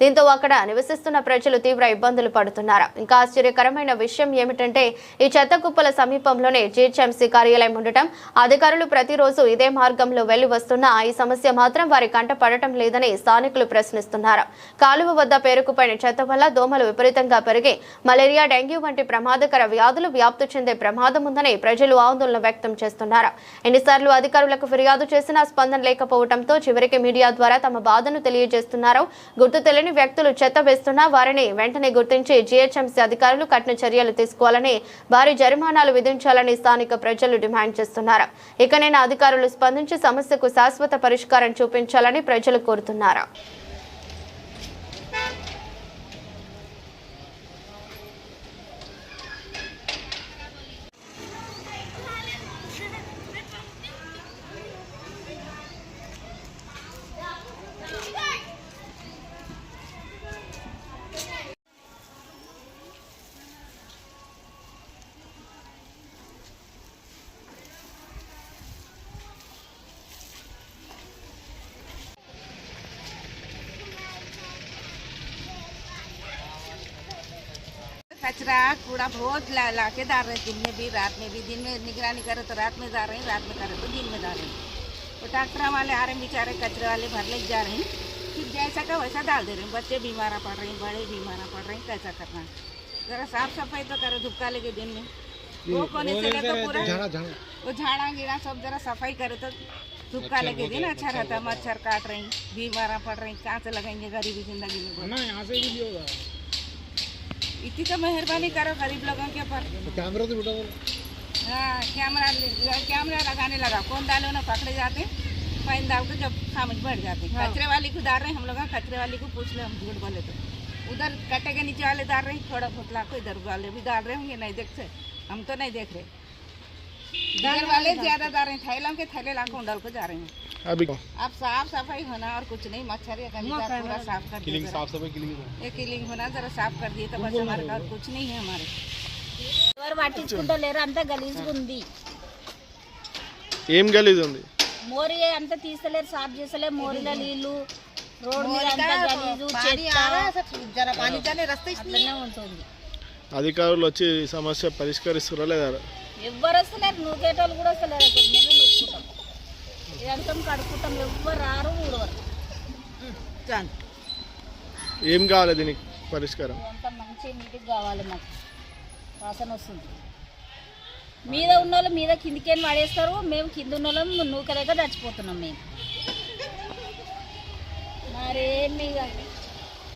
దీంతో అక్కడ నివసిస్తున్న ప్రజలు తీవ్ర ఇబ్బందులు పడుతున్నారు. ఇంకా ఆశ్చర్యకరమైన విషయం ఏమిటంటే ఈ చెత్త కుప్పల సమీపంలోనే జీహెచ్ఎంసీ కార్యాలయం ఉండటం, అధికారులు ప్రతిరోజు ఇదే మార్గంలో వెళ్లి వస్తున్నా ఈ సమస్య మాత్రం వారి కంట పడటం లేదని స్థానికులు ప్రశ్నిస్తున్నారు. కాలువ వద్ద పేరుకుపోయిన చెత్త వల్ల దోమలు విపరీతంగా పెరిగి మలేరియా, డెంగ్యూ వంటి ప్రమాదకర వ్యాధులు వ్యాప్తి చెందే ప్రమాదం ఉందని ప్రజలు ఆందోళన వ్యక్తం చేస్తున్నారు. ఎన్నిసార్లు అధికారులకు ఫిర్యాదు చేసినా స్పందన లేకపోవడంతో చివరికి మీడియా ద్వారా తమ బాధను తెలియజేస్తున్నారు. గుర్తు తెలియని వ్యక్తులు చెత్త వేస్తున్నా వారిని వెంటనే గుర్తించి జీహెచ్ఎంసీ అధికారులు కఠిన చర్యలు తీసుకోవాలని, భారీ జరిమానాలు విధించాలని స్థానిక ప్రజలు డిమాండ్ చేస్తున్నారు. ఇకనైనా అధికారులు స్పందించి సమస్యకు శాశ్వత పరిష్కారం చూపించాలని ప్రజలు కోరుతున్నారు. कचरा कूड़ा रोज ला के डाल रहे, दिन में भी रात में भी। दिन में निगरानी करे तो रात में डाल रहे हैं, रात में करे तो दिन में डाल रहे हैं। तो ट्रैक्टर वाले आ रहे हैं बेचारे, कचरे वाले भर ले जा रहे हैं, फिर जैसा का वैसा डाल दे रहे हैं। बच्चे बीमार पड़ रहे हैं, बड़े बीमार पड़ रहे हैं, कैसा करना है? जरा साफ सफाई तो करे धुपका लेके दिन में। वो कोने से लेकर पूरा वो झाड़ा गिरा सब जरा सफाई करे तो धुपका लेके दिन अच्छा रहता। मच्छर काट रहे हैं, बीमार पड़ रहे हैं, कहाँ से लगाएंगे गरीबी जिंदगी में? यहाँ से भी होगा। इतनी तो मेहरबानी करो गरीब लोगों के ऊपर। कैमरा तो हाँ, कैमरा लगाने लगा, कौन डाले ना पकड़े जाते, फाइन डाल के जब समझ बढ़ जाते। हाँ। कचरे वाली को डाल रहे हैं हम लोग, कचरे वाली को पूछ ले, हम झूठ बोले तो उधर कट्टे के नीचे वाले डाल रहे हैं, थोड़ा बहुत लाखो इधर वाले भी डाल रहे होंगे, नहीं देखते, हम तो नहीं देख रहे। इधर वाले ज्यादा डाल रहे हैं, थैलों के थैले लाखों डाल को जा रहे हैं। अभी अब साफ सफाई होना और कुछ नहीं, मच्छर या पूरा साफ कर दिए, साफ सफाई क्लीनिंग होना, जरा साफ कर दिए तो बस हमारे और कुछ नहीं है हमारे। ఎవరు పట్టించుకుంటలేరు, అంతా గలీజ్గా ఉంది. ఏం గలీజ్ ఉంది? మోరి అంతా తీస్తలేరు, సాఫ్ చేస్తలేరు. మోరిలో నీళ్లు, రోడ్ మీద అంతా గలీజు, అట్లనే ఉంటుంది. అధికారులు వచ్చి సమస్య పరిష్కరిస్తారా లేదా? ఎవ్వరు వస్తలేరు, నూకేటోళ్ళు కూడా వస్తలేరు. అసలు మేము నూక్కుంటాం, ఇదంతా కడుక్కుంటాం, ఎవ్వరు రారు ఊడవరు. ఏం కావాలి దీనికి పరిష్కారం? అంతా మంచి నీటికి కావాలి, మాకు వాసన వస్తుంది. మీద ఉన్న వాళ్ళు మీద కిందికేం పడేస్తారు, మేము కింద ఉన్న వాళ్ళం నూకలేక చచ్చిపోతున్నాం మేము. మరేమి